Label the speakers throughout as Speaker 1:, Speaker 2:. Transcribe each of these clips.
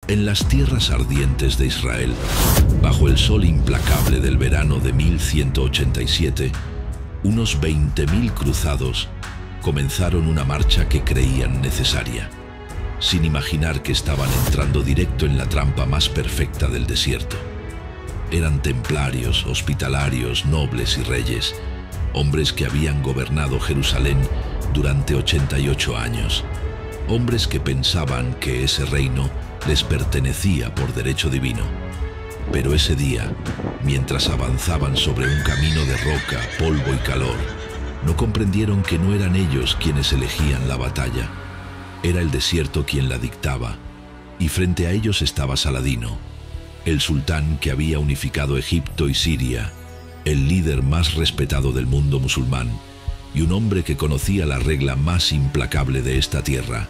Speaker 1: En las tierras ardientes de Israel, bajo el sol implacable del verano de 1187, unos 20.000 cruzados comenzaron una marcha que creían necesaria, sin imaginar que estaban entrando directo en la trampa más perfecta del desierto. Eran templarios, hospitalarios, nobles y reyes, hombres que habían gobernado Jerusalén durante 88 años, hombres que pensaban que ese reino les pertenecía por derecho divino. Pero ese día, mientras avanzaban sobre un camino de roca, polvo y calor, no comprendieron que no eran ellos quienes elegían la batalla. Era el desierto quien la dictaba, y frente a ellos estaba Saladino, el sultán que había unificado Egipto y Siria, el líder más respetado del mundo musulmán, y un hombre que conocía la regla más implacable de esta tierra.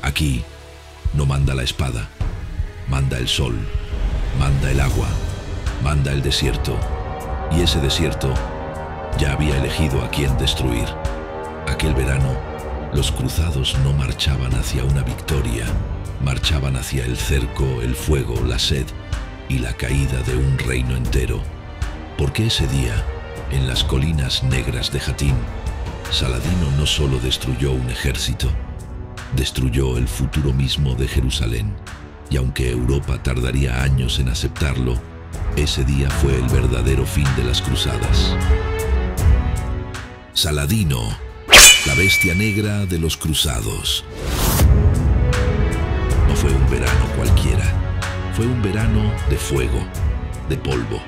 Speaker 1: Aquí no manda la espada, manda el sol, manda el agua, manda el desierto, y ese desierto ya había elegido a quién destruir. Aquel verano, los cruzados no marchaban hacia una victoria, marchaban hacia el cerco, el fuego, la sed y la caída de un reino entero. Porque ese día, en las colinas negras de Jatín, Saladino no solo destruyó un ejército, destruyó el futuro mismo de Jerusalén. Y aunque Europa tardaría años en aceptarlo, ese día fue el verdadero fin de las cruzadas. Saladino, la bestia negra de los cruzados. No fue un verano cualquiera, fue un verano de fuego, de polvo,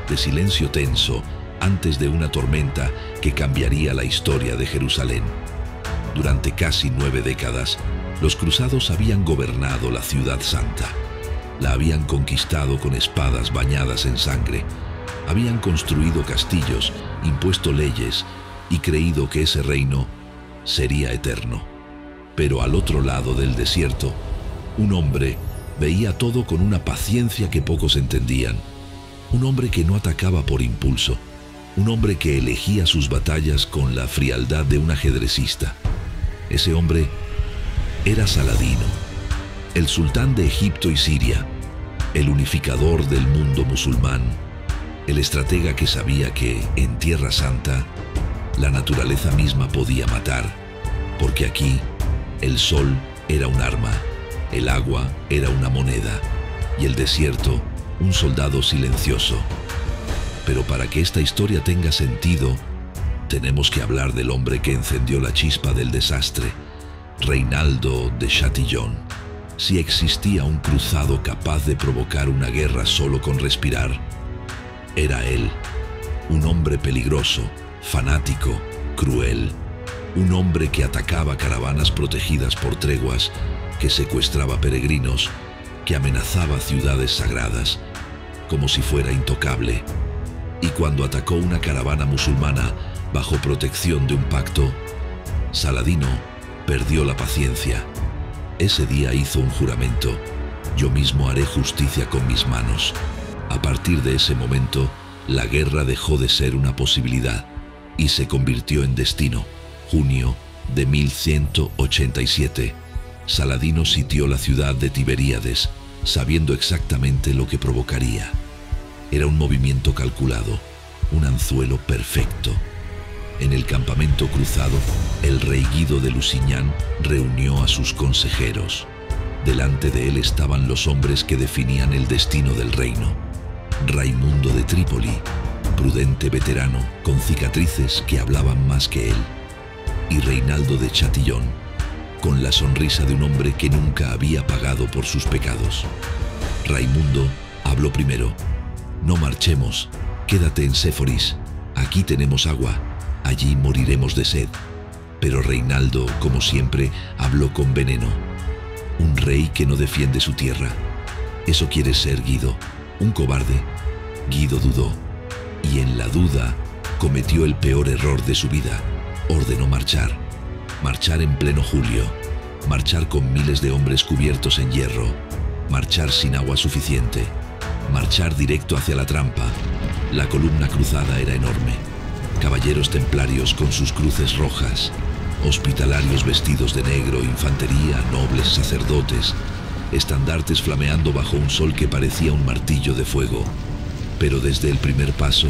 Speaker 1: de silencio tenso antes de una tormenta que cambiaría la historia de Jerusalén. Durante casi 9 décadas, los cruzados habían gobernado la ciudad santa. La habían conquistado con espadas bañadas en sangre, habían construido castillos, impuesto leyes y creído que ese reino sería eterno. Pero al otro lado del desierto, un hombre veía todo con una paciencia que pocos entendían. Un hombre que no atacaba por impulso, un hombre que elegía sus batallas con la frialdad de un ajedrecista. Ese hombre era Saladino, el sultán de Egipto y Siria, el unificador del mundo musulmán, el estratega que sabía que, en Tierra Santa, la naturaleza misma podía matar, porque aquí el sol era un arma, el agua era una moneda y el desierto un soldado silencioso. Pero para que esta historia tenga sentido, tenemos que hablar del hombre que encendió la chispa del desastre, Reinaldo de Chatillon. Si existía un cruzado capaz de provocar una guerra solo con respirar, era él. Un hombre peligroso, fanático, cruel. Un hombre que atacaba caravanas protegidas por treguas, que secuestraba peregrinos, que amenazaba ciudades sagradas, como si fuera intocable. Y cuando atacó una caravana musulmana bajo protección de un pacto, Saladino perdió la paciencia. Ese día hizo un juramento: yo mismo haré justicia con mis manos. A partir de ese momento, la guerra dejó de ser una posibilidad y se convirtió en destino. Junio de 1187, Saladino sitió la ciudad de Tiberíades, sabiendo exactamente lo que provocaría. Era un movimiento calculado, un anzuelo perfecto. En el campamento cruzado, el rey Guido de Lusignan reunió a sus consejeros. Delante de él estaban los hombres que definían el destino del reino. Raimundo de Trípoli, prudente veterano, con cicatrices que hablaban más que él. Y Reinaldo de Chatillon, con la sonrisa de un hombre que nunca había pagado por sus pecados. Raimundo habló primero: no marchemos, quédate en Séforis, aquí tenemos agua, allí moriremos de sed. Pero Reinaldo, como siempre, habló con veneno. Un rey que no defiende su tierra. ¿Eso quiere ser, Guido? ¿Un cobarde? Guido dudó, y en la duda cometió el peor error de su vida. Ordenó marchar. Marchar en pleno julio. Marchar con miles de hombres cubiertos en hierro. Marchar sin agua suficiente. Marchar directo hacia la trampa. La columna cruzada era enorme. Caballeros templarios con sus cruces rojas, hospitalarios vestidos de negro, infantería, nobles, sacerdotes, estandartes flameando bajo un sol que parecía un martillo de fuego. Pero desde el primer paso,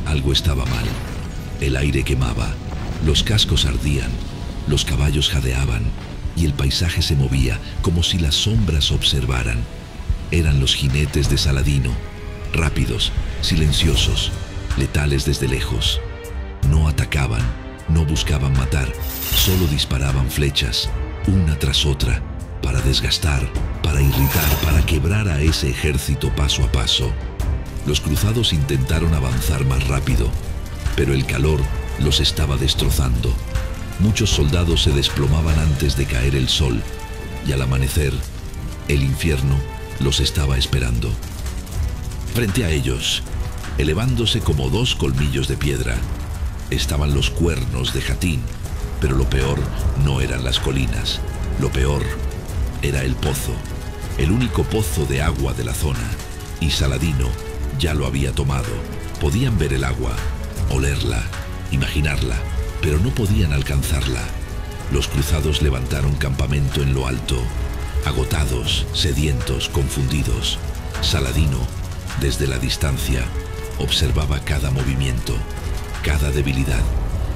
Speaker 1: algo estaba mal. El aire quemaba, los cascos ardían, los caballos jadeaban y el paisaje se movía como si las sombras observaran. Eran los jinetes de Saladino, rápidos, silenciosos, letales desde lejos. No atacaban, no buscaban matar, solo disparaban flechas, una tras otra, para desgastar, para irritar, para quebrar a ese ejército paso a paso. Los cruzados intentaron avanzar más rápido, pero el calor los estaba destrozando. Muchos soldados se desplomaban antes de caer el sol, y al amanecer, el infierno los estaba esperando. Frente a ellos, elevándose como dos colmillos de piedra, estaban los cuernos de Jatín, pero lo peor no eran las colinas, lo peor era el pozo, el único pozo de agua de la zona, y Saladino ya lo había tomado. Podían ver el agua, olerla, imaginarla, pero no podían alcanzarla. Los cruzados levantaron campamento en lo alto, agotados, sedientos, confundidos. Saladino, desde la distancia, observaba cada movimiento, cada debilidad,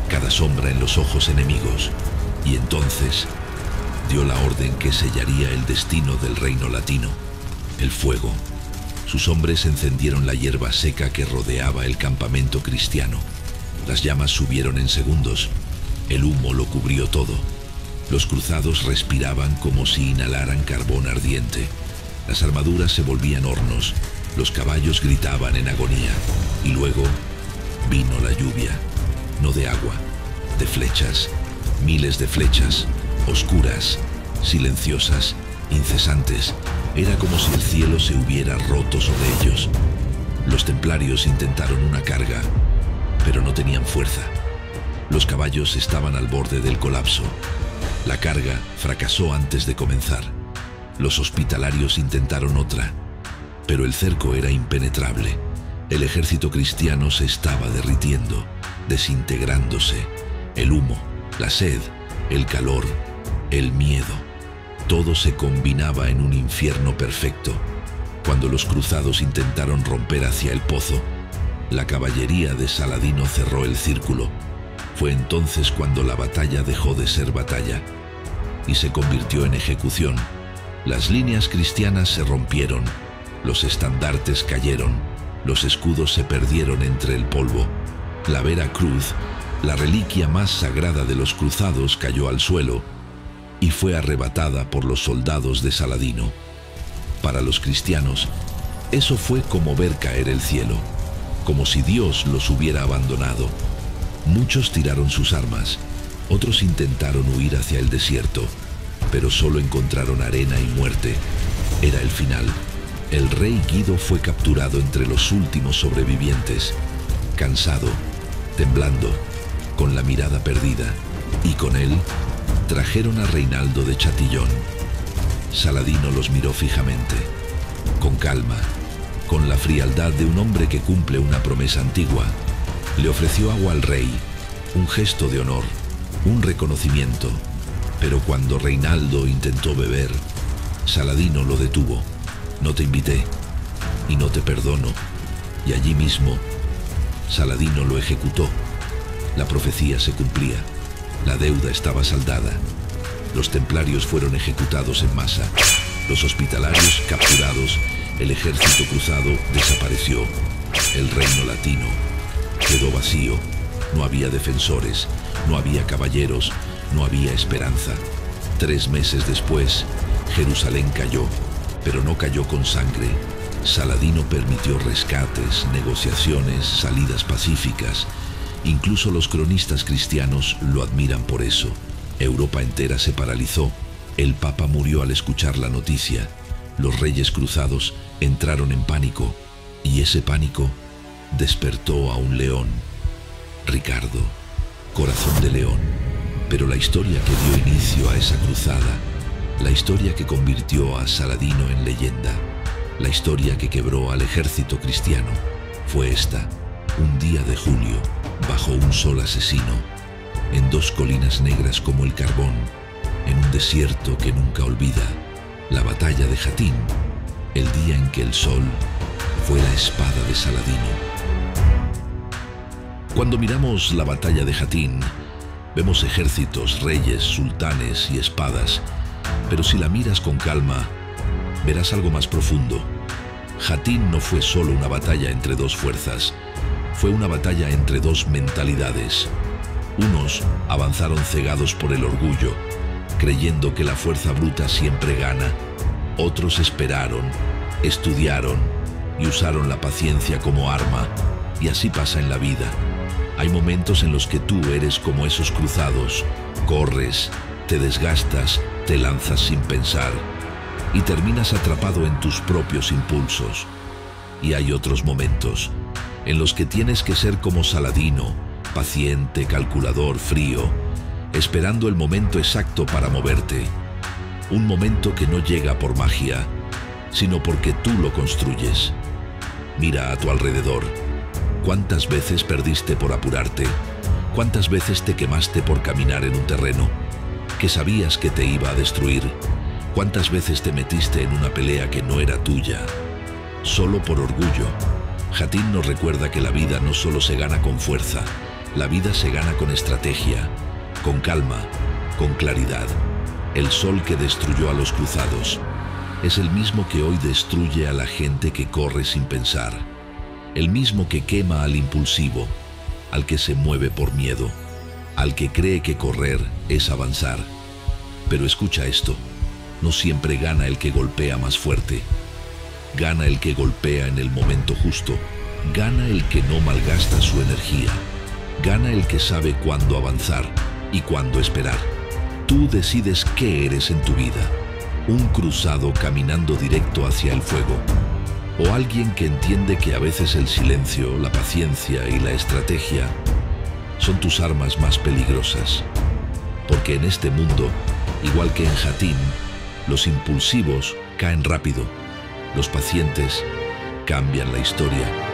Speaker 1: cada sombra en los ojos enemigos, y entonces dio la orden que sellaría el destino del reino latino: el fuego. Sus hombres encendieron la hierba seca que rodeaba el campamento cristiano. Las llamas subieron en segundos, el humo lo cubrió todo. Los cruzados respiraban como si inhalaran carbón ardiente. Las armaduras se volvían hornos, los caballos gritaban en agonía, y luego vino la lluvia, no de agua, de flechas, miles de flechas, oscuras, silenciosas, incesantes. Era como si el cielo se hubiera roto sobre ellos. Los templarios intentaron una carga, pero no tenían fuerza. Los caballos estaban al borde del colapso. La carga fracasó antes de comenzar. Los hospitalarios intentaron otra, pero el cerco era impenetrable. El ejército cristiano se estaba derritiendo, desintegrándose. El humo, la sed, el calor, el miedo, todo se combinaba en un infierno perfecto. Cuando los cruzados intentaron romper hacia el pozo, la caballería de Saladino cerró el círculo. Fue entonces cuando la batalla dejó de ser batalla y se convirtió en ejecución. Las líneas cristianas se rompieron, los estandartes cayeron, los escudos se perdieron entre el polvo. La Vera Cruz, la reliquia más sagrada de los cruzados, cayó al suelo y fue arrebatada por los soldados de Saladino. Para los cristianos, eso fue como ver caer el cielo, como si Dios los hubiera abandonado. Muchos tiraron sus armas, otros intentaron huir hacia el desierto, pero solo encontraron arena y muerte. Era el final. El rey Guido fue capturado entre los últimos sobrevivientes, cansado, temblando, con la mirada perdida, y con él trajeron a Reinaldo de Chatillon. Saladino los miró fijamente, con calma, con la frialdad de un hombre que cumple una promesa antigua. Le ofreció agua al rey, un gesto de honor, un reconocimiento, pero cuando Reinaldo intentó beber, Saladino lo detuvo. No te invité y no te perdono. Y allí mismo, Saladino lo ejecutó. La profecía se cumplía. La deuda estaba saldada. Los templarios fueron ejecutados en masa. Los hospitalarios capturados. El ejército cruzado desapareció. El reino latino quedó vacío. No había defensores, no había caballeros, no había esperanza. 3 meses después, Jerusalén cayó, pero no cayó con sangre. Saladino permitió rescates, negociaciones, salidas pacíficas. Incluso los cronistas cristianos lo admiran por eso. Europa entera se paralizó. El Papa murió al escuchar la noticia. Los reyes cruzados entraron en pánico, y ese pánico despertó a un león. Ricardo, corazón de león. Pero la historia que dio inicio a esa cruzada, la historia que convirtió a Saladino en leyenda, la historia que quebró al ejército cristiano, fue esta: un día de julio, bajo un sol asesino, en 2 colinas negras como el carbón, en un desierto que nunca olvida. la batalla de Jatín, el día en que el sol fue la espada de Saladino. Cuando miramos la batalla de Jatín, vemos ejércitos, reyes, sultanes y espadas, pero si la miras con calma, verás algo más profundo. Jatín no fue solo una batalla entre dos fuerzas, fue una batalla entre dos mentalidades. Unos avanzaron cegados por el orgullo, creyendo que la fuerza bruta siempre gana. Otros esperaron, estudiaron y usaron la paciencia como arma, y así pasa en la vida. Hay momentos en los que tú eres como esos cruzados, corres, te desgastas, te lanzas sin pensar y terminas atrapado en tus propios impulsos. Y hay otros momentos en los que tienes que ser como Saladino, paciente, calculador, frío, esperando el momento exacto para moverte. Un momento que no llega por magia, sino porque tú lo construyes. Mira a tu alrededor. ¿Cuántas veces perdiste por apurarte? ¿Cuántas veces te quemaste por caminar en un terreno que sabías que te iba a destruir? ¿Cuántas veces te metiste en una pelea que no era tuya, solo por orgullo? Jatín nos recuerda que la vida no solo se gana con fuerza, la vida se gana con estrategia, con calma, con claridad. El sol que destruyó a los cruzados es el mismo que hoy destruye a la gente que corre sin pensar, el mismo que quema al impulsivo, al que se mueve por miedo, al que cree que correr es avanzar. Pero escucha esto, no siempre gana el que golpea más fuerte, gana el que golpea en el momento justo, gana el que no malgasta su energía, gana el que sabe cuándo avanzar y cuándo esperar. Tú decides qué eres en tu vida, un cruzado caminando directo hacia el fuego, o alguien que entiende que a veces el silencio, la paciencia y la estrategia son tus armas más peligrosas. Porque en este mundo, igual que en Jatín, los impulsivos caen rápido, los pacientes cambian la historia.